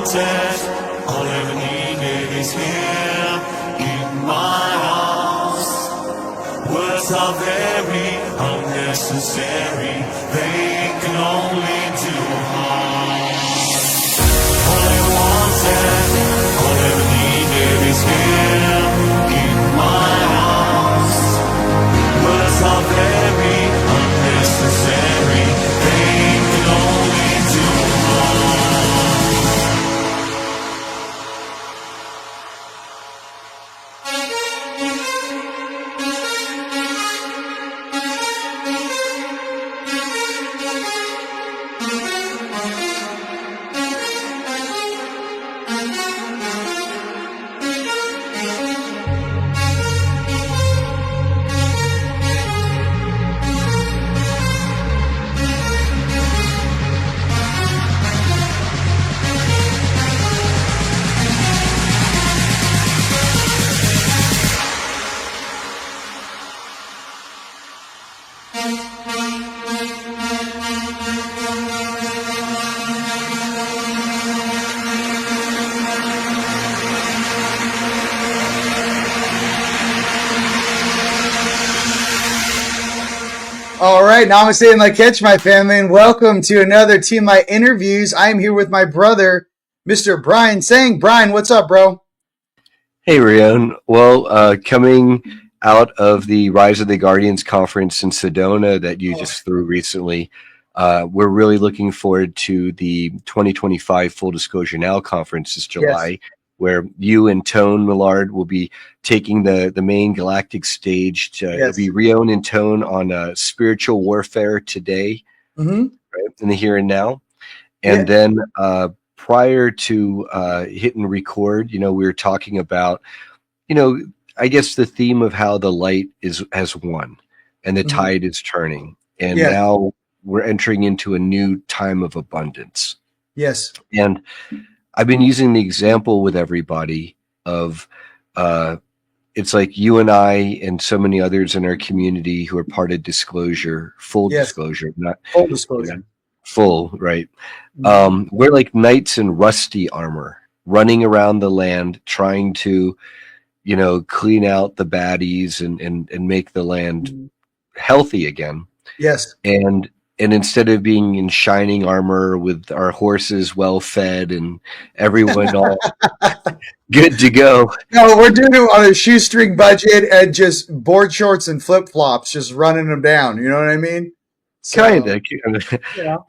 wanted, all I ever needed is here in my arms. Words are very unnecessary, they can only do harm. All I wanted, all I ever needed is here in my arms. Words are very unnecessary, they can only do harm. All right, namaste and like catch my family, and welcome to another Teamlight Interviews. I am here with my brother, Mr. Brian Sang. Brian, what's up, bro? Hey, Rion. Well, coming out of the Rise of the Guardians conference in Sedona that you just threw recently, we're really looking forward to the 2025 Full Disclosure Now conference this July, where you and Tone Millard will be taking the main galactic stage to it'll be Rion and Tone on spiritual warfare today, right, in the here and now. And then prior to hitting record, we were talking about, I guess the theme of how the light has won and the tide is turning. And now we're entering into a new time of abundance. Yes. And I've been using the example with everybody of it's like you and I and so many others in our community who are part of disclosure, full disclosure, not full disclosure. Full, right? We're like knights in rusty armor running around the land trying to, clean out the baddies and make the land healthy again. Yes. And instead of being in shining armor with our horses well fed and everyone all good to go. No, we're doing it on a shoestring budget and just board shorts and flip flops, just running them down. You know what I mean? So, kind of.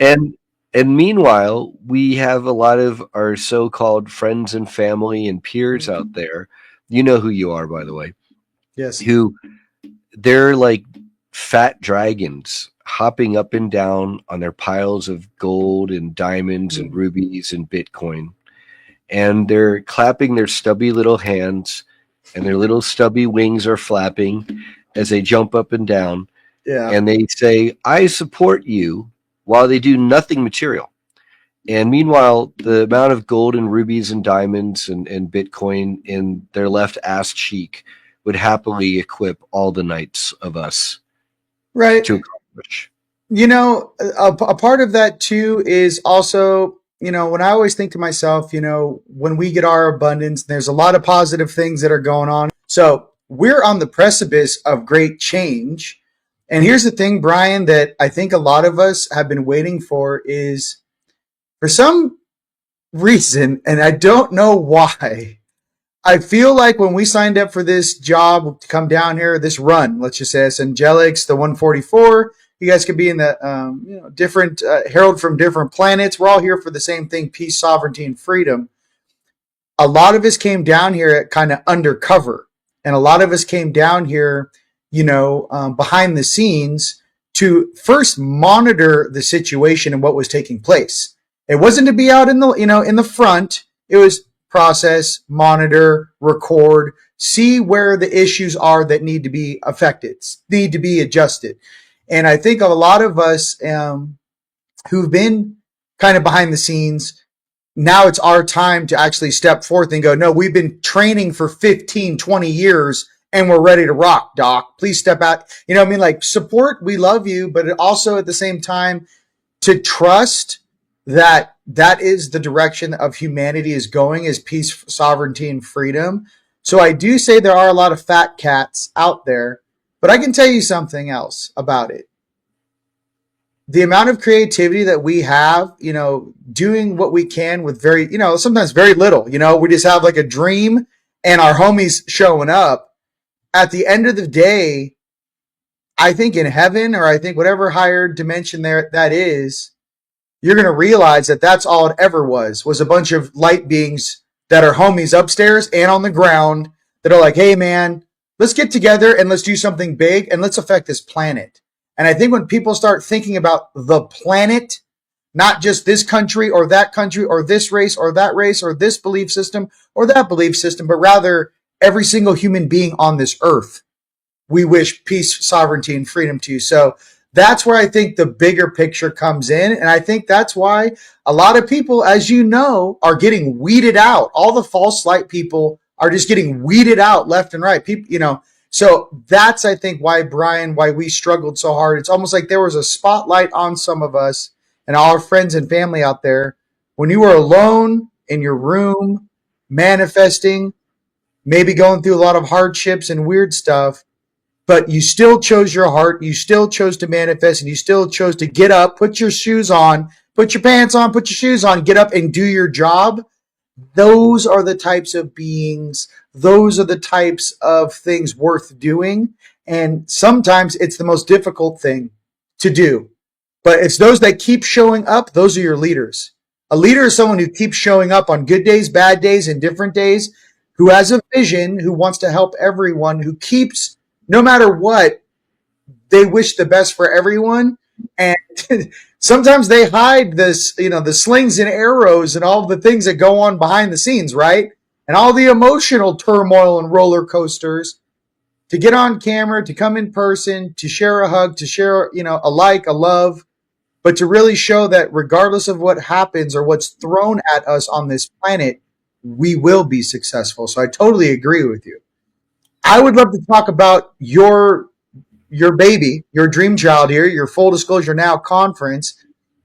And meanwhile, we have a lot of our so-called friends and family and peers out there. You know who you are, by the way. Yes. Who they're like fat dragons hopping up and down on their piles of gold and diamonds and rubies and Bitcoin. And they're clapping their stubby little hands and their little stubby wings are flapping as they jump up and down. Yeah. And they say, I support you, while they do nothing material. And meanwhile, the amount of gold and rubies and diamonds and Bitcoin in their left ass cheek would happily equip all the knights of us. Right. To accomplish. A part of that too is also, when I always think to myself, when we get our abundance, there's a lot of positive things that are going on. So we're on the precipice of great change. And here's the thing, Brian, that I think a lot of us have been waiting for is, for some reason, and I don't know why, I feel like when we signed up for this job to come down here, this run, let's just say it's Angelics, the 144, you guys could be in the different herald from different planets. We're all here for the same thing: peace, sovereignty, and freedom. A lot of us came down here kind of undercover, and a lot of us came down here, behind the scenes to first monitor the situation and what was taking place. It wasn't to be out in the front. It was process, monitor, record, see where the issues are that need to be affected, need to be adjusted. And I think a lot of us who've been kind of behind the scenes, now it's our time to actually step forth and go, no, we've been training for 15, 20 years and we're ready to rock, Doc. Please step out. Like support, we love you, but also at the same time to trust that is the direction of humanity is going, is peace, sovereignty, and freedom. So I do say there are a lot of fat cats out there, but I can tell you something else about it. The amount of creativity that we have, doing what we can with very, sometimes very little, we just have like a dream and our homies showing up. At the end of the day, I think in heaven, or I think whatever higher dimension there that is, you're going to realize that that's all it ever was a bunch of light beings that are homies upstairs and on the ground that are like, hey man, let's get together and let's do something big and let's affect this planet. And I think when people start thinking about the planet, not just this country or this race or that race or this belief system or that belief system, but rather every single human being on this earth, we wish peace, sovereignty, and freedom to. So that's where I think the bigger picture comes in. And I think that's why a lot of people, as you know, are getting weeded out. All the false light people are just getting weeded out left and right. People, so that's, I think, why, Brian, why we struggled so hard. It's almost like there was a spotlight on some of us and all our friends and family out there when you were alone in your room, manifesting, maybe going through a lot of hardships and weird stuff, but you still chose your heart. You still chose to manifest, and you still chose to get up, put your shoes on, put your pants on, put your shoes on, get up and do your job. Those are the types of beings. Those are the types of things worth doing. And sometimes it's the most difficult thing to do. But it's those that keep showing up. Those are your leaders. A leader is someone who keeps showing up on good days, bad days, and different days, who has a vision, who wants to help everyone, who keeps, no matter what, they wish the best for everyone. And sometimes they hide this, the slings and arrows and all the things that go on behind the scenes, right? And all the emotional turmoil and roller coasters to get on camera, to come in person, to share a hug, to share, a like, a love, but to really show that regardless of what happens or what's thrown at us on this planet, we will be successful. So I totally agree with you. I would love to talk about your baby, your dream child here, your Full Disclosure Now conference,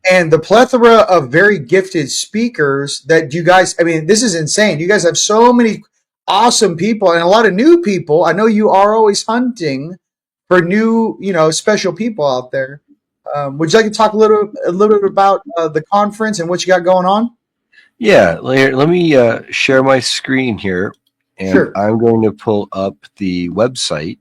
and the plethora of very gifted speakers that you guys, I mean, this is insane. You guys have so many awesome people and a lot of new people. I know you are always hunting for new, special people out there. Would you like to talk a little bit about the conference and what you got going on? Yeah, let me share my screen here, and Sure. I'm going to pull up the website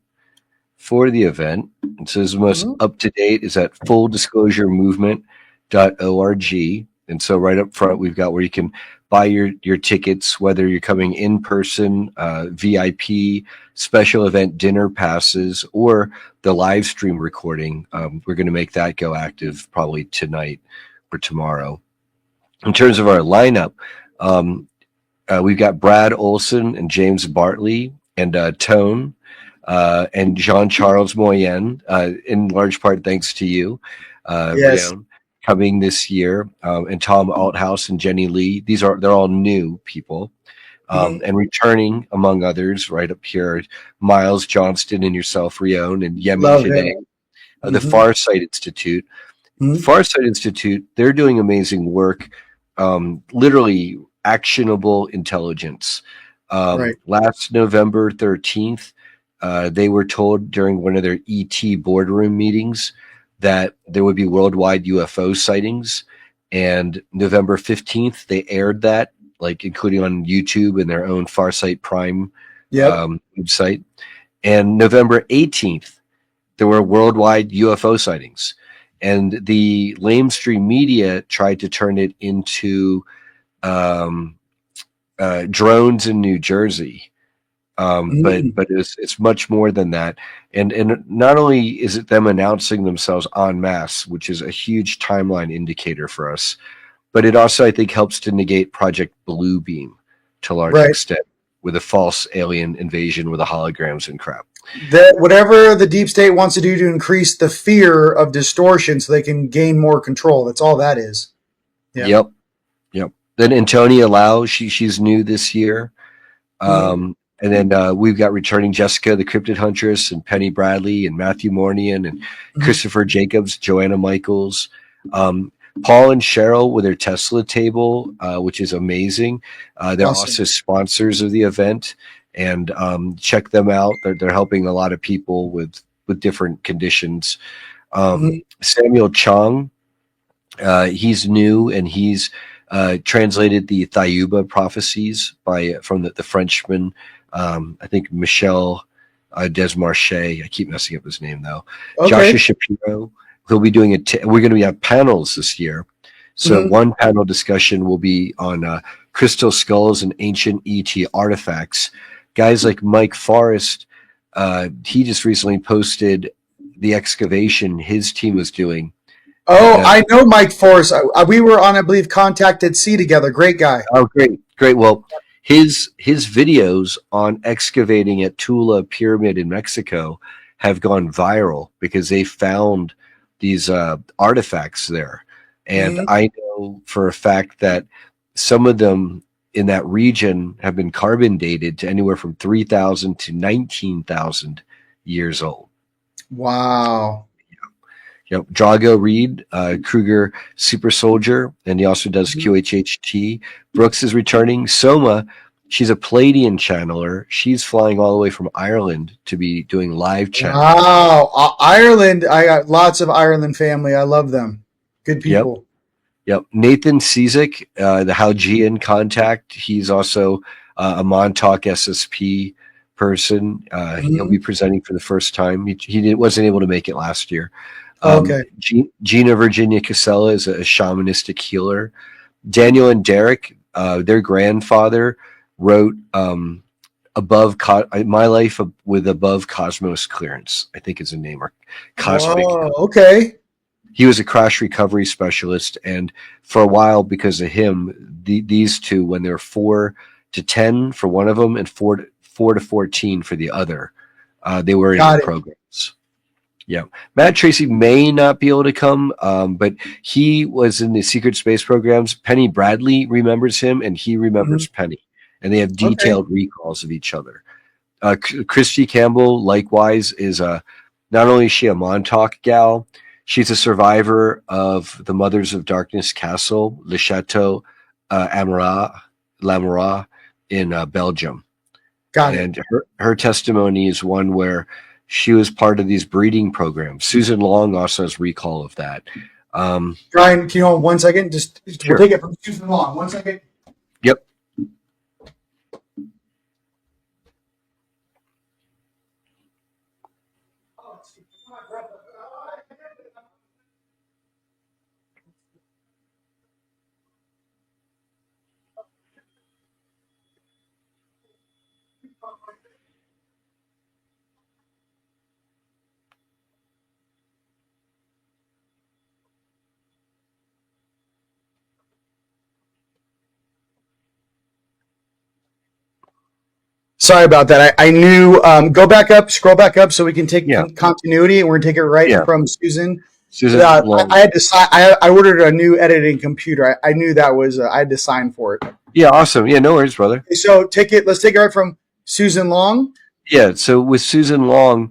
for the event. It says the most up to date is at fulldisclosuremovement.org. And so right up front, we've got where you can buy your tickets, whether you're coming in person, VIP, special event dinner passes, or the live stream recording. We're going to make that go active probably tonight or tomorrow. In terms of our lineup, we've got Brad Olson and James Bartley and Tone and Jean-Charles Moyen, in large part thanks to you, Yes. Rion, coming this year, and Tom Althouse and Jenny Lee. They're all new people. And returning, among others, right up here, Miles Johnston and yourself, Rion, and Yemi Love Shade, him. the Farsight Institute. Mhm. Farsight Institute, they're doing amazing work, literally actionable intelligence. Right. Last November 13th, they were told during one of their ET boardroom meetings that there would be worldwide UFO sightings. And November 15th, they aired that, like including on YouTube and their own Farsight Prime Yep. website. And November 18th, there were worldwide UFO sightings. And the lamestream media tried to turn it into drones in New Jersey. But it's much more than that. And not only is it them announcing themselves en masse, which is a huge timeline indicator for us, but it also, I think, helps to negate Project Bluebeam to a large Right. extent with a false alien invasion with the holograms and crap. That whatever the deep state wants to do to increase the fear of distortion so they can gain more control. That's all that is. Yeah. Yep. Then Antonia Lau, she's new this year. And then we've got returning Jessica, the Cryptid Huntress, and Penny Bradley, and Matthew Mornian, and Christopher Jacobs, Joanna Michaels. Paul and Cheryl with their Tesla table, which is amazing. They're Awesome. also sponsors of the event, and check them out. They're helping a lot of people with different conditions. Mhm. Samuel Chong, he's new, and he's translated the Thayuba prophecies from the Frenchman. I think Michel Desmarchais. I keep messing up his name though. Joshua Okay. Shapiro. He'll be doing it. We're going to have panels this year. So Mhm. one panel discussion will be on crystal skulls and ancient ET artifacts. Guys like Mike Forrest, he just recently posted the excavation his team was doing at Oh, I know Mike Forrest. We were on, I believe, Contact at Sea together. Great guy. oh, great, great. Well, his videos on excavating at Tula Pyramid in Mexico have gone viral because they found these artifacts there, and Mhm. I know for a fact that some of them in that region have been carbon dated to anywhere from 3,000 to 19,000 years old. Wow. Yep, Drago Reed, Kruger Super Soldier, and he also does Mhm. QHHT. Brooks is returning. Soma, she's a Palladian channeler. She's flying all the way from Ireland to be doing live channeling. Wow. Ireland. I got lots of Ireland family. I love them. Good Yep, people. yep. Nathan Cizik, the Haugean contact. He's also a Montauk SSP person. He'll be Mhm. presenting for the first time. Wasn't able to make it last year. Okay. Gina Virginia Casella is a shamanistic healer. Daniel and Derek, their grandfather wrote My Life with Above Cosmos Clearance, I think is the name, or Cosmic. Whoa. Okay. He was a crash recovery specialist, and for a while, because of him, these two, when they were 4 to 10 for one of them and 4 to 14 for the other, they were in the Got it. programs. Yeah, Matt Tracy may not be able to come, but he was in the secret space programs. Penny Bradley remembers him, and he remembers Mhm. Penny, and they have Okay. detailed recalls of each other. Christy Campbell, likewise, is not only is she a Montauk gal, she's a survivor of the Mothers of Darkness Castle, Le Chateau Lamoureux in Belgium. Got it. And her testimony is one where she was part of these breeding programs. Susan Long also has recall of that. Brian, can you hold 1 second? We'll Sure. take it from Susan Long. 1 second. Yep. Sorry about that. I knew. Go back up, scroll back up, so we can take Yeah. continuity, and we're gonna take it right Yeah. from Susan. Susan I Long. had to sign. I ordered a new editing computer. I knew that was. I had to sign for it. Yeah. Awesome. Yeah. No worries, brother. So take it. Let's take it right from Susan Long. Yeah. So with Susan Long,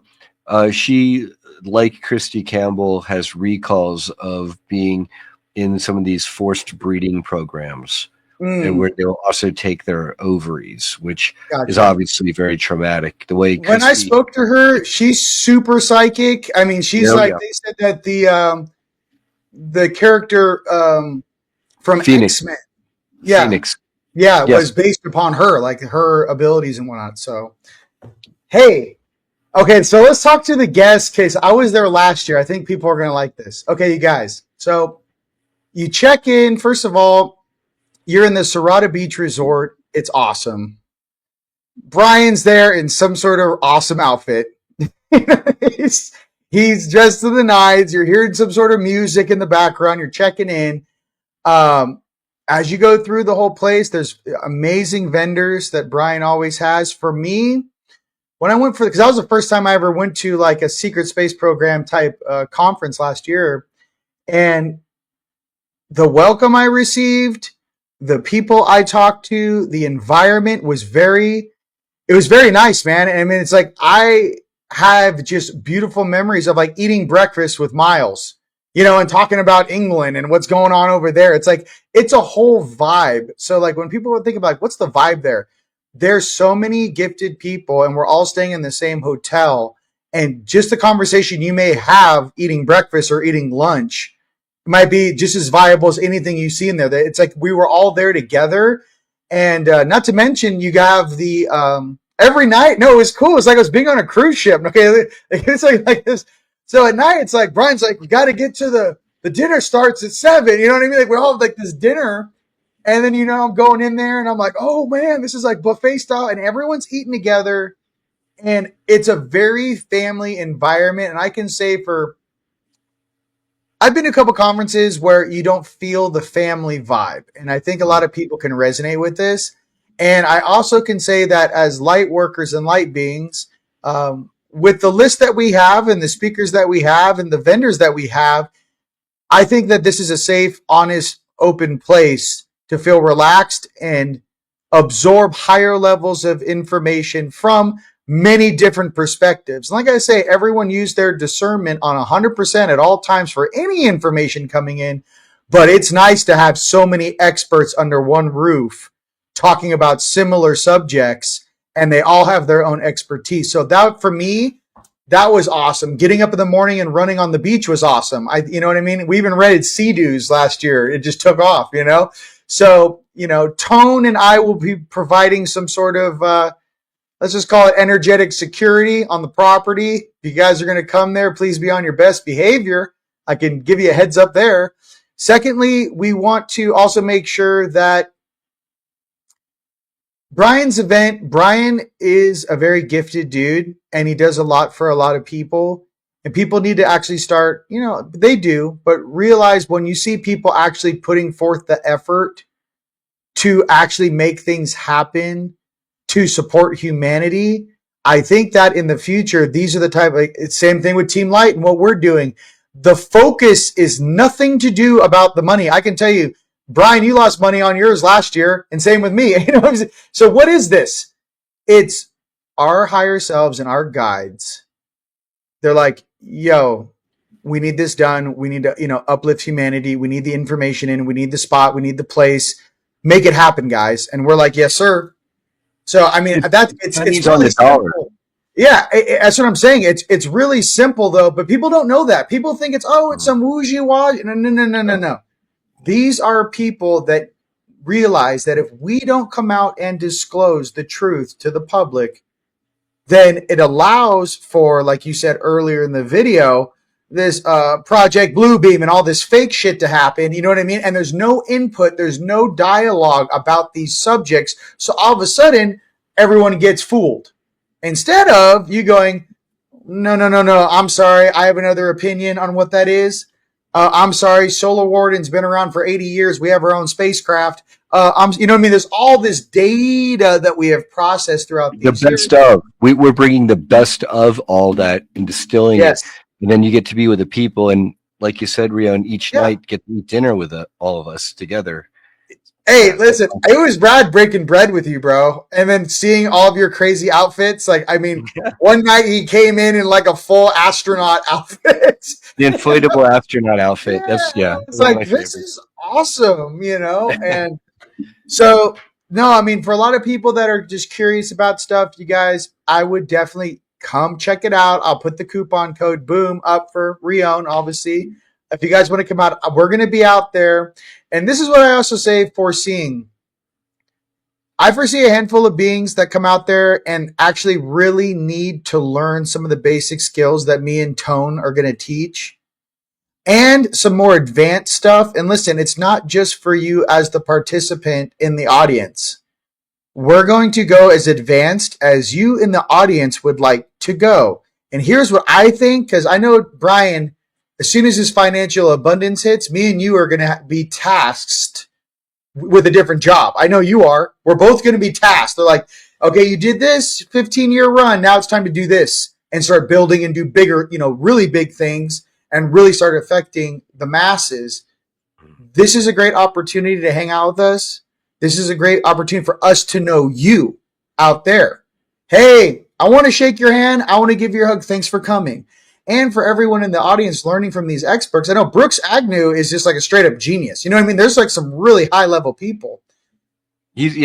she, like Christy Campbell, has recalls of being in some of these forced breeding programs, and where Mm, they'll also take their ovaries, which is gotcha. obviously very traumatic. The way When I Christy, spoke to her, she's super psychic. I mean, she's yeah, like yeah, they said that the character from Phoenix, X Men, yeah, Phoenix, yeah, yes, was based upon her, like her abilities and whatnot. So, hey, okay, so let's talk to the guest case. I was there last year. I think people are gonna like this. Okay, you guys. So you check in. First of all, you're in the Sirata Beach Resort. It's awesome. Brian's there in some sort of awesome outfit. he's, he's dressed to the nines. You're hearing some sort of music in the background. You're checking in. Um, as you go through the whole place, there's amazing vendors that Brian always has. For me, when I went for, because that was the first time I ever went to like a secret space program type conference last year, and the welcome I received, the people I talked to, the environment was it was very nice, man. And I mean, it's like I have just beautiful memories of like eating breakfast with Miles. and talking about England and what's going on over there. It's like, it's a whole vibe. So like when people think about like, what's the vibe there? There's so many gifted people and we're all staying in the same hotel. And just the conversation you may have eating breakfast or eating lunch might be just as viable as anything you see in there. It's like we were all there together. And not to mention, you have the every night. No, it was cool. It's like I was being on a cruise ship. Okay, it's like this. So at night, it's like Brian's like, we got to get to the dinner starts at 7. You know what I mean? Like we all have like this dinner, and then I'm going in there, and I'm like, oh man, this is like buffet style, and everyone's eating together, and it's a very family environment. And I can say I've been to a couple conferences where you don't feel the family vibe. And I think a lot of people can resonate with this. And I also can say that as light workers and light beings, with the list that we have and the speakers that we have and the vendors that we have, I think that this is a safe, honest, open place to feel relaxed and absorb higher levels of information from many different perspectives. Like I say, everyone used their discernment on 100% at all times for any information coming in, but it's nice to have so many experts under one roof talking about similar subjects, and they all have their own expertise. So that, for me, that was awesome. Getting up in the morning and running on the beach was awesome. You know what I mean? We even raided Sea-Doos last year. It just took off, So, Tone and I will be providing some sort of, let's just call it energetic security on the property. If you guys are going to come there, please be on your best behavior. I can give you a heads up there. Secondly, we want to also make sure that Brian's event, Brian is a very gifted dude and he does a lot for a lot of people. And people need to actually start, they do, but realize when you see people actually putting forth the effort to actually make things happen, to support humanity, I think that in the future, these are the type of, same thing with Team Light and what we're doing. The focus is nothing to do about the money. I can tell you, Brian, you lost money on yours last year, and same with me. So what is this? It's our higher selves and our guides. They're like, yo, we need this done. We need to, uplift humanity. We need the information in. We need the spot. We need the place. Make it happen, guys. And we're like, yes, sir. So, I mean, it's really simple. Yeah, that's what I'm saying. It's really simple, though, but people don't know that. People think it's some woozy-waj. No. These are people that realize that if we don't come out and disclose the truth to the public, then it allows for, like you said earlier in the video, this Project Bluebeam and all this fake shit to happen. You know what I mean? And there's no input. There's no dialogue about these subjects. So all of a sudden, everyone gets fooled. Instead of you going, no. I'm sorry. I have another opinion on what that is. I'm sorry. Solar Warden's been around for 80 years. We have our own spacecraft. You know what I mean? There's all this data that we have processed throughout these years. We're bringing the best of all that and distilling it. And then you get to be with the people. And like you said, Rion, each night get to eat dinner with all of us together. Hey, listen, it was rad breaking bread with you, bro. And then seeing all of your crazy outfits. Like, I mean, one night he came in like a full astronaut outfit. The inflatable astronaut outfit. It's like, this is awesome, And so, no, I mean, for a lot of people that are just curious about stuff, you guys, I would definitely come check it out. I'll put the coupon code BOOM up for Rion, obviously. If you guys want to come out, we're going to be out there. And this is what I also say, foreseeing. I foresee a handful of beings that come out there and actually really need to learn some of the basic skills that me and Tone are going to teach. And some more advanced stuff. And listen, it's not just for you as the participant in the audience. We're going to go as advanced as you in the audience would like to go. And here's what I think, because I know Brian, as soon as his financial abundance hits, me and you are going to be tasked with a different job. I know you are. We're both going to be tasked. They're like, okay, you did this 15-year run. Now it's time to do this and start building and do bigger, really big things and really start affecting the masses. This is a great opportunity to hang out with us. This is a great opportunity for us to know you out there. Hey, I want to shake your hand. I want to give you a hug. Thanks for coming. and for everyone in the audience learning from these experts. I know Brooks Agnew is just like a straight up genius. You know what I mean? There's like some really high level people. He's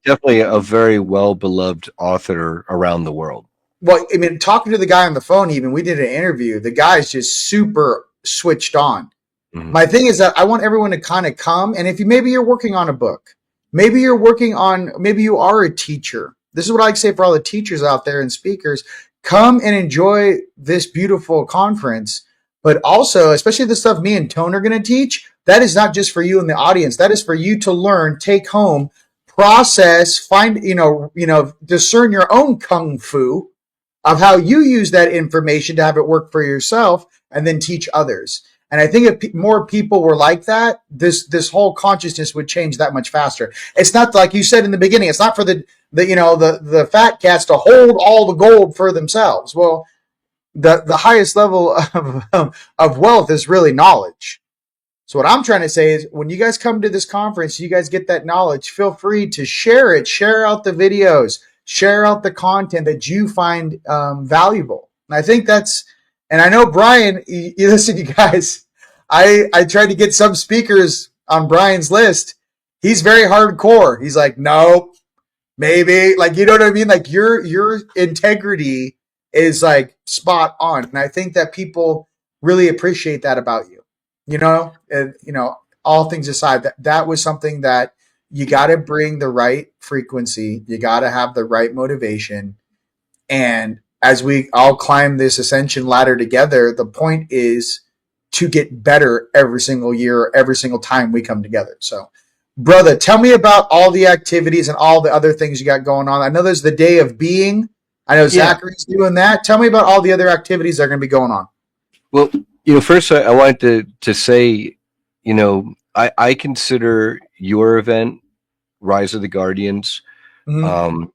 definitely a very well beloved author around the world. Well, I mean, talking to the guy on the phone, even we did an interview. The guy's just super switched on. Mhm. My thing is that I want everyone to kind of come, and if maybe you're working on a book, maybe you are a teacher. This is what I like to say for all the teachers out there and speakers: come and enjoy this beautiful conference. But also, especially the stuff me and Tone are going to teach, that is not just for you in the audience. That is for you to learn, take home, process, find, discern your own kung fu of how you use that information to have it work for yourself and then teach others. And I think if more people were like that, this whole consciousness would change that much faster. It's not like you said in the beginning. It's not for the fat cats to hold all the gold for themselves. Well, the highest level of wealth is really knowledge. So what I'm trying to say is when you guys come to this conference, you guys get that knowledge, feel free to share it, share out the videos, share out the content that you find valuable. And I think and I know Brian, you listen, you guys, I tried to get some speakers on Brian's list. He's very hardcore. He's like, no, maybe, like, you know what I mean? Like your integrity is like spot on. And I think that people really appreciate that about you. And all things aside, that was something that you got to bring the right frequency. You got to have the right motivation. And as we all climb this ascension ladder together, the point is to get better every single year, every single time we come together. So, brother, tell me about all the activities and all the other things you got going on. I know there's the Day of Being. I know Zachary's doing that. Tell me about all the other activities that are going to be going on. Well, first I wanted to say, I consider your event, Rise of the Guardians, Mm-hmm.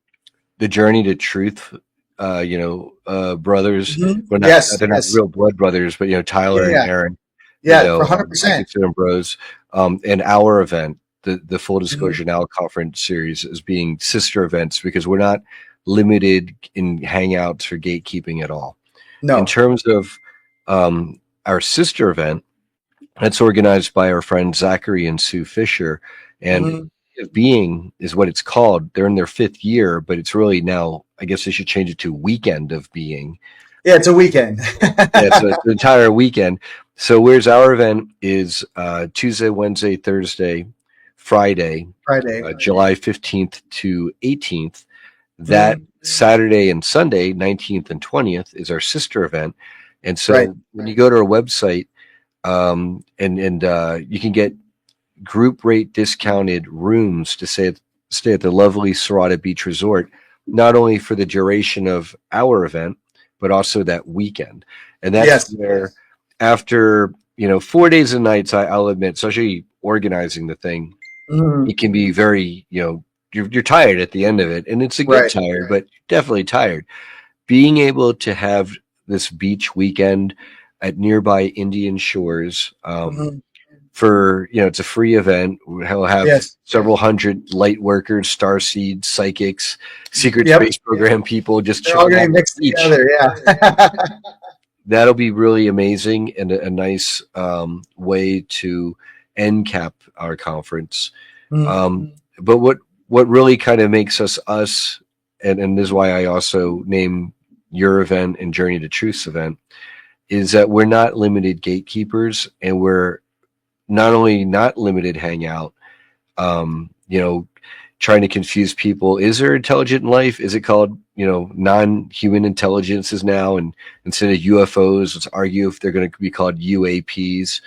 the Journey to Truth, brothers. Mm-hmm. Well, they're not real blood brothers, but Tyler and Aaron. Yeah, for 100%. I consider them bros. And our event, the Full Disclosure Now Conference series, is being sister events because we're not limited in hangouts or gatekeeping at all. No. In terms of our sister event, that's organized by our friends Zachary and Sue Fisher, and Being is what it's called. They're in their 5th year, but it's really now, I guess they should change it to Weekend of Being. Yeah, it's a weekend. It's an entire weekend. So whereas our event is Tuesday, Wednesday, Thursday, Friday, July 15th to 18th. That Saturday and Sunday, 19th and 20th, is our sister event. And so when you go to our website, and you can get group rate discounted rooms to stay at the lovely Sirata Beach Resort, not only for the duration of our event, but also that weekend. And that's where after, 4 days and nights, I'll admit, especially organizing the thing, it can be very, you're tired at the end of it, and it's a good tired, but definitely tired. Being able to have this beach weekend at nearby Indian shores, for it's a free event. He'll have several hundred light workers, starseeds, psychics, secret space program people just all going to mix together. Yeah. That'll be really amazing and a nice way to end cap our conference. But what really kind of makes us, and this is why I also name your event and Journey to Truth's event, is that we're not limited gatekeepers, and we're not only not limited hangout, trying to confuse people. Is there intelligent life? Is it called, non-human intelligences now? And instead of UFOs, let's argue if they're going to be called UAPs.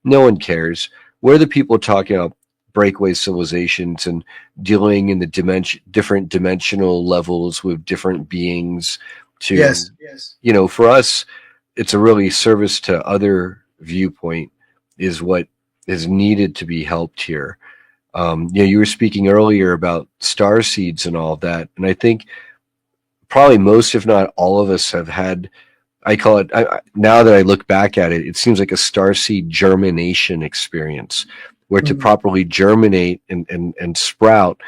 No one cares. We're the people talking about breakaway civilizations and dealing in the different dimensional levels with different beings. For us, it's a really service to other viewpoint is what is needed to be helped here. You were speaking earlier about star seeds and all of that, and I think probably most, if not all of us, have had. I call it, now that I look back at it, it seems like a starseed germination experience, where to properly germinate and sprout,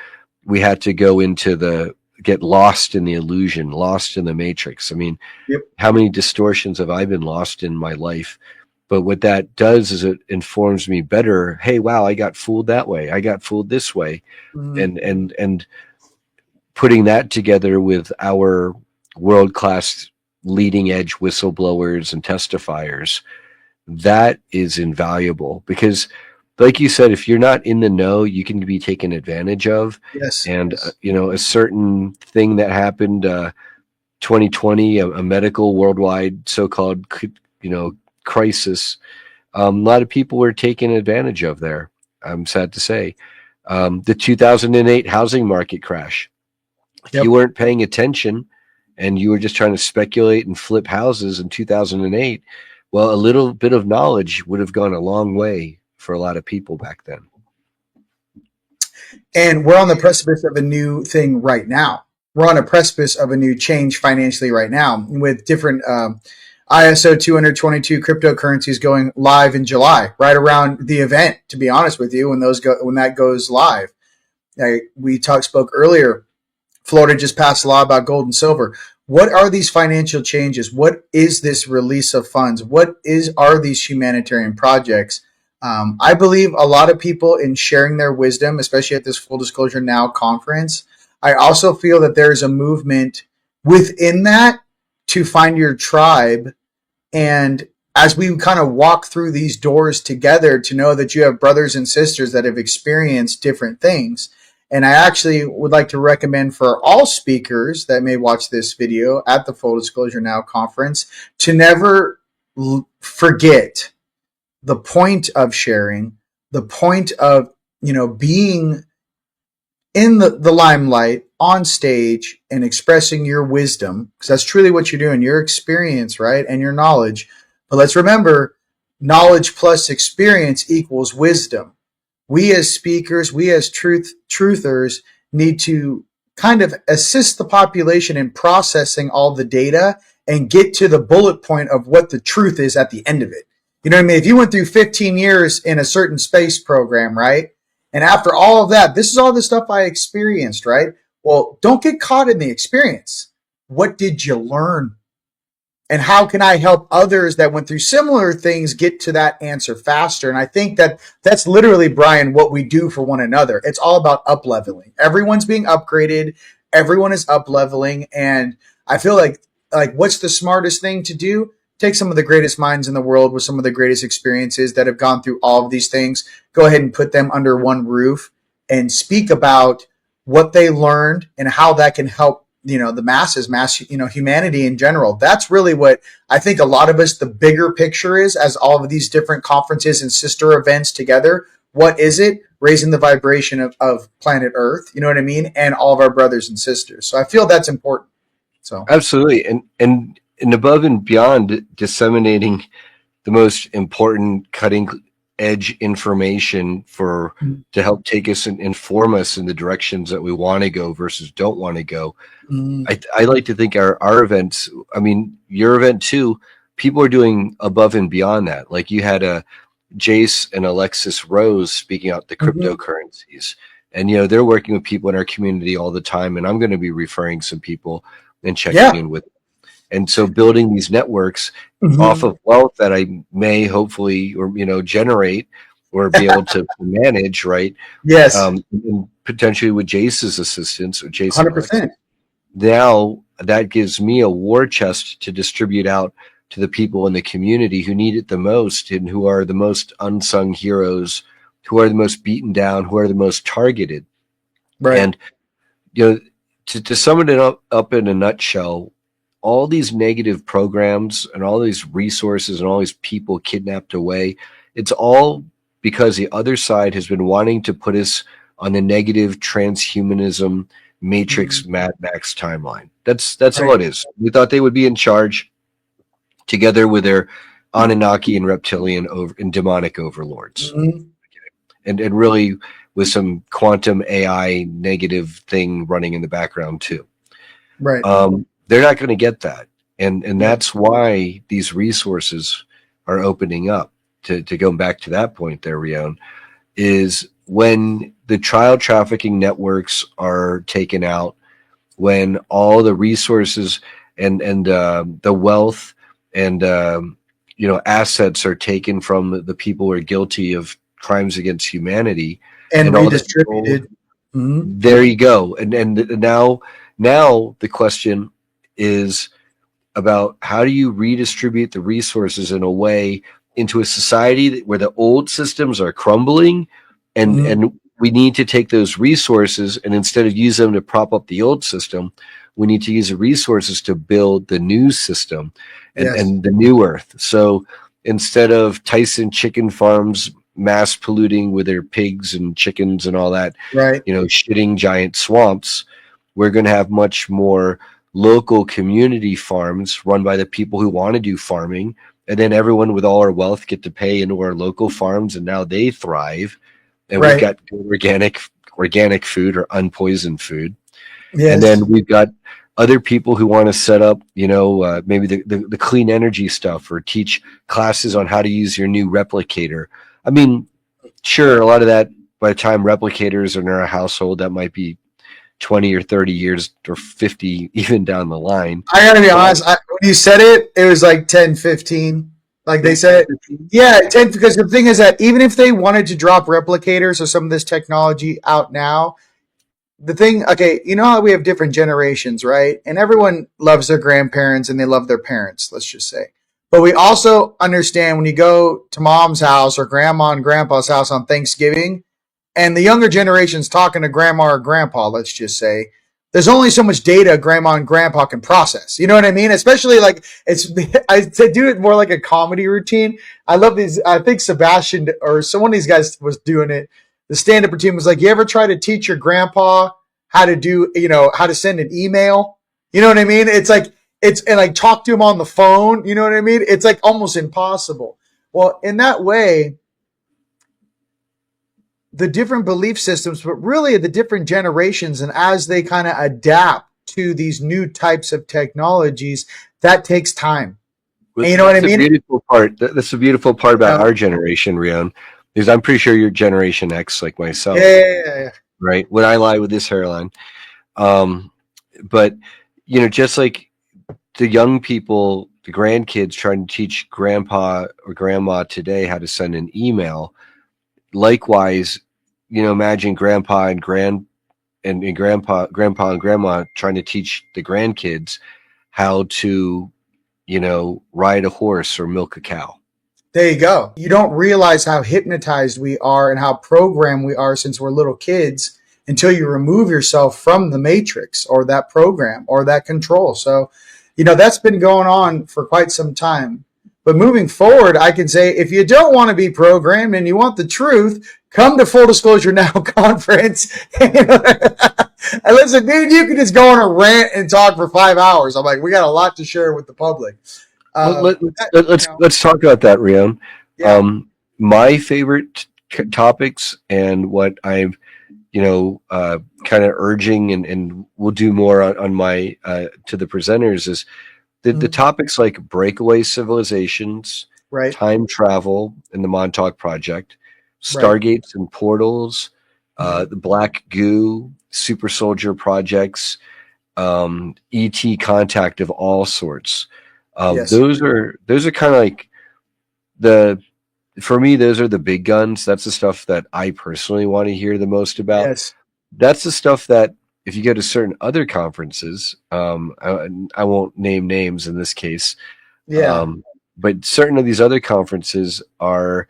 we had to go into the get lost in the illusion, lost in the matrix. I mean, Yep. how many distortions have I been lost in my life? But what that does is it informs me better. Hey, wow, I got fooled that way. I got fooled this way. Mhm. And putting that together with our world-class leading edge whistleblowers and testifiers, that is invaluable because like you said, if you're not in the know, you can be taken advantage of. Yes. And a certain thing that happened 2020, a medical worldwide so-called crisis, a lot of people were taken advantage of there. I'm sad to say. The 2008 housing market crash, if you Yep. weren't paying attention and you were just trying to speculate and flip houses in 2008, well, a little bit of knowledge would have gone a long way for a lot of people back then. And we're on the precipice of a new thing right now. We're on a precipice of a new change financially right now with different ISO 222 cryptocurrencies going live in July, right around the event. To be honest with you, when that goes live, we spoke earlier. Florida just passed a law about gold and silver. What are these financial changes? What is this release of funds? Are these humanitarian projects? I believe a lot of people in sharing their wisdom, especially at this Full Disclosure Now conference. I also feel that there is a movement within that to find your tribe. And as we kind of walk through these doors together, to know that you have brothers and sisters that have experienced different things. And I actually would like to recommend for all speakers that may watch this video at the Full Disclosure Now conference to never forget the point of sharing, the point of, being in the limelight on stage and expressing your wisdom, because that's truly what you're doing, your experience, right? And your knowledge. But let's remember, knowledge plus experience equals wisdom. We as speakers, we as truthers need to kind of assist the population in processing all the data and get to the bullet point of what the truth is at the end of it. You know what I mean? If you went through 15 years in a certain space program, right? And after all of that, this is all the stuff I experienced, right? Well, don't get caught in the experience. What did you learn? And how can I help others that went through similar things get to that answer faster? And I think that that's literally, Brian, what we do for one another. It's all about up leveling. Everyone's being upgraded. Everyone is up leveling. And I feel like what's the smartest thing to do? Take some of the greatest minds in the world with some of the greatest experiences that have gone through all of these things. Go ahead and put them under one roof and speak about what they learned and how that can help the masses, humanity in general. That's really what I think a lot of us, the bigger picture is, as all of these different conferences and sister events together. What is it? Raising the vibration of planet Earth, you know what I mean? And all of our brothers and sisters. So I feel that's important. So absolutely. And above and beyond disseminating the most important cutting edge information to help take us and inform us in the directions that we want to go versus don't want to go. I like to think our events, I mean, your event too, people are doing above and beyond that. Like you had Jace and Alexis Rose speaking out the cryptocurrencies. And, they're working with people in our community all the time. And I'm going to be referring some people and checking in with them. And so building these networks off of wealth that I may hopefully, or, generate or be able to manage, right? Yes. And potentially with Jace's assistance or Jason. 100%. Now that gives me a war chest to distribute out to the people in the community who need it the most and who are the most unsung heroes, who are the most beaten down, who are the most targeted. Right. And, to sum it up in a nutshell, all these negative programs and all these resources and all these people kidnapped away, it's all because the other side has been wanting to put us on the negative transhumanism Matrix Mad Max timeline. That's right. All it is. We thought they would be in charge together with their Anunnaki and reptilian and demonic overlords. And really with some quantum AI negative thing running in the background too. Right. They're not going to get that. And that's why these resources are opening up. To go back to that point there, Rion, is when the child trafficking networks are taken out when all the resources and the wealth and assets are taken from the people who are guilty of crimes against humanity, And and all that gold. redistributed. Mhm. There you go. And now the question is about how do you redistribute the resources in a way into a society where the old systems are crumbling, Mhm. and we need to take those resources, and instead of use them to prop up the old system, we need to use the resources to build the new system Yes. and the new earth. So instead of Tyson chicken farms mass polluting with their pigs and chickens and all that, Right. shitting giant swamps, we're going to have much more local community farms run by the people who want to do farming, and then everyone with all our wealth get to pay into our local farms, and now they thrive, and we've Right. got organic food or unpoisoned food. And Yes. then we've got other people who want to set up, maybe the clean energy stuff, or teach classes on how to use your new replicator. I mean, sure, a lot of that, by the time replicators are in our household, that might be 20 or 30 years or 50 even down the line. I gotta be But honest. When you said it, it was like 10, 15. Like they said, yeah, 10. Because the thing is that even if they wanted to drop replicators or some of this technology out now, the thing, okay, you know how we have different generations, right? And everyone loves their grandparents and they love their parents, let's just say. But we also understand when you go to mom's house or grandma and grandpa's house on Thanksgiving, and the younger generation's talking to grandma or grandpa, let's just say, there's only so much data grandma and grandpa can process. You know what I mean? Especially like I do it more like a comedy routine. I love these. I think Sebastian or someone of these guys was doing it. The stand-up routine was like, you ever try to teach your grandpa how to do, how to send an email? You know what I mean? It's like, and like talk to him on the phone. You know what I mean? It's like almost impossible. Well, in that way, the different belief systems, but really the different generations, and as they kind of adapt to these new types of technologies, that takes time. And you know what I that's the mean? beautiful part. That's the beautiful part about Uh, our generation, Rion, because I'm pretty sure you're Generation X like yeah, myself, yeah, yeah. right? When I lie with this hairline. Um, but, just like the young people, the grandkids trying to teach grandpa or grandma today how to send an email, likewise, imagine grandpa and grandpa and grandma trying to teach the grandkids how to, ride a horse or milk a cow. There you go. You don't realize how hypnotized we are and how programmed we are since we're little kids until you remove yourself from the matrix or that program or that control. So, that's been going on for quite some time. But moving forward, I can say if you don't want to be programmed and you want the truth, come to Full Disclosure Now conference. And listen, dude, you can just go on a rant and talk for 5 hours. I'm like, we got a lot to share with the public. Let, Uh, let, let's that, let, let's talk about that, Rion. yeah. My favorite topics, and what I'm kind of urging, and we'll do more on my to the presenters, is the Mhm. topics like breakaway civilizations, Right. time travel and the Montauk Project, Right. stargates and portals, Mhm. the black goo, super soldier projects, ET contact of all sorts. Yes. Those are kind of like the for me, those are the big guns. That's the stuff that I personally want to hear the most about. Yes. That's the stuff that if you go to certain other conferences, I won't name names in this case, Yeah. um, but certain of these other conferences are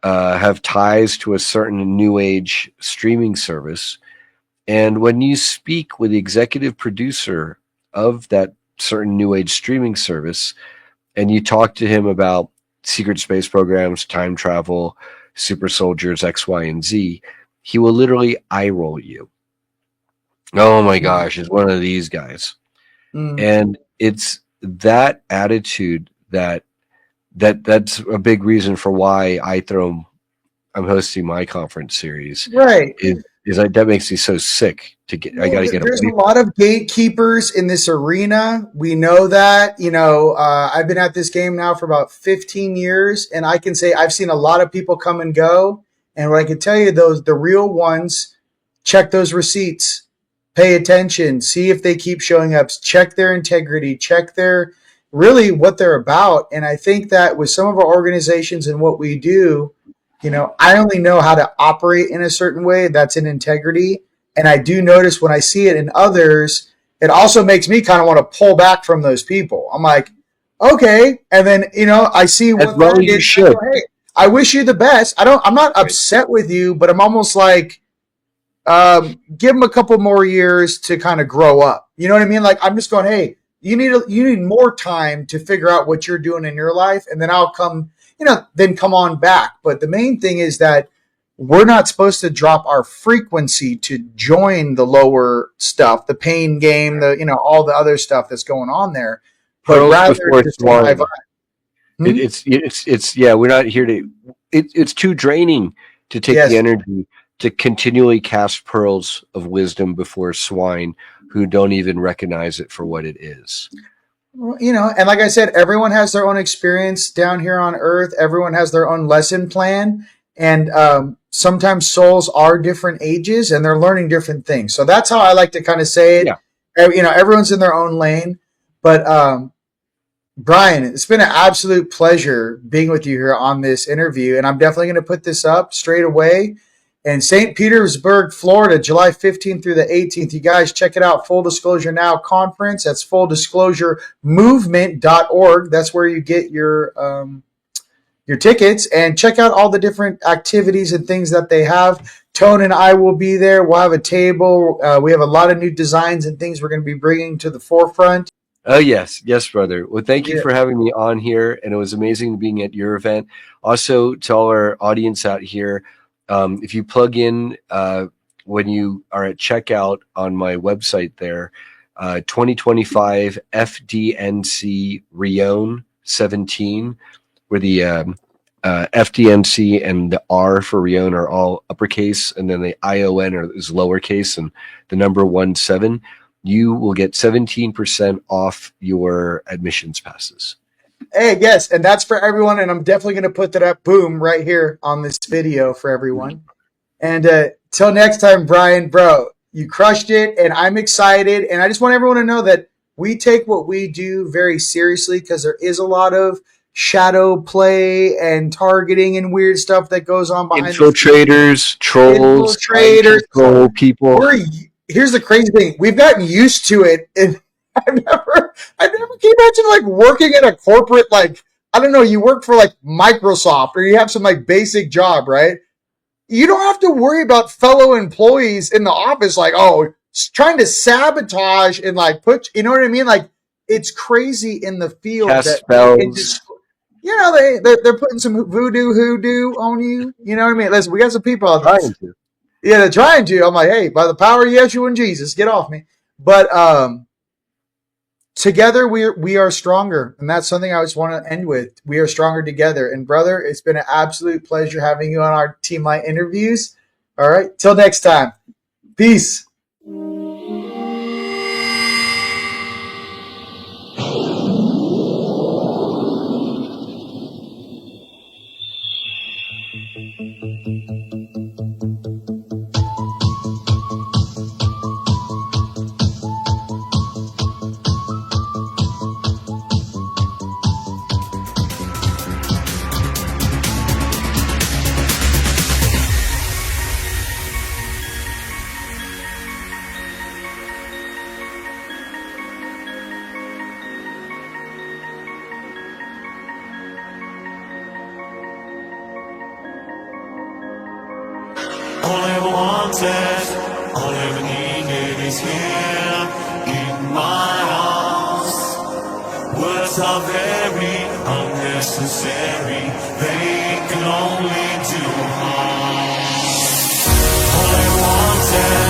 have ties to a certain new age streaming service. And when you speak with the executive producer of that certain new age streaming service, and you talk to him about secret space programs, time travel, super soldiers, X, Y, and Z, he will literally eye roll you. Oh my Mm. gosh, it's one of these guys. Mm. And it's that attitude that's a big reason for why I'm hosting my conference series. Right. Is like that makes me so sick to get. I Well, got to get there's a away. lot of gatekeepers in this arena. We know that. I've been at this game now for about 15 years, and I can say I've seen a lot of people come and go. And what I can tell you, the real ones, check those receipts. pay attention, see if they keep showing up, check their integrity, check their really what they're about. And I think that with some of our organizations and what we do, I only know how to operate in a certain way. That's in integrity. And I do notice when I see it in others, it also makes me kind of want to pull back from those people. I'm like, okay. And then, I see As what well they're as you getting. I should. go, hey, I wish you the best. I'm not upset with you, but I'm almost like, give them a couple more years to kind of grow up. You know what I mean? Like I'm just going, hey, you need more time to figure out what you're doing in your life, and then I'll come, then come on back. But the main thing is that we're not supposed to drop our frequency to join the lower stuff, the pain game, all the other stuff that's going on there, but Pearls rather before to stay high swine. vibe. It's yeah. We're not here to. It's too draining to take the Yes. energy to continually cast pearls of wisdom before swine who don't even recognize it for what it is. And like I said, everyone has their own experience down here on Earth. Everyone has their own lesson plan. And sometimes souls are different ages and they're learning different things. So that's how I like to kind of say it. Yeah. Everyone's in their own lane. But Brian, it's been an absolute pleasure being with you here on this interview. And I'm definitely going to put this up straight away. In St. Petersburg, Florida, July 15th through the 18th. You guys check it out. Full Disclosure Now Conference. That's fulldisclosuremovement.org. That's where you get your tickets, and check out all the different activities and things that they have. Tone and I will be there. We'll have a table. We have a lot of new designs and things we're going to be bringing to the forefront. Oh, yes. Yes, brother. Well, thank you Yeah. for having me on here. And it was amazing being at your event. Also, to all our audience out here, if you plug in when you are at checkout on my website there, 2025 FDNC Rion 17, where the FDNC and the R for Rion are all uppercase, and then the ION is lowercase, and the number 17, you will get 17% off your admissions passes. Hey, yes, and that's for everyone. And I'm definitely going to put that up, boom, right here on this video for everyone. And till next time, Brian, bro, you crushed it, and I'm excited. And I just want everyone to know that we take what we do very seriously, because there is a lot of shadow play and targeting and weird stuff that goes on behind Infiltrators, trolls, infiltrators, people. Here's the crazy thing: we've gotten used to it, and I've never. Can you imagine like working at a corporate, like I don't know, you work for like Microsoft, or you have some like basic job, right? You don't have to worry about fellow employees in the office, like trying to sabotage and like put, you know what I mean? Like it's crazy in the field Cast that spells. they're putting some hoodoo on you. You know what I mean? Listen, we got some people out there. Trying to. Yeah, they're trying to. I'm like, hey, by the power of Yeshua and Jesus, get off me. But together we are stronger, and that's something I just want to end with. We are stronger together. And brother, it's been an absolute pleasure having you on our Teamlight interviews. All right, till next time. Peace. All I ever wanted, all I ever needed is here in my arms. Words are very unnecessary, they can only do harm. All I wanted.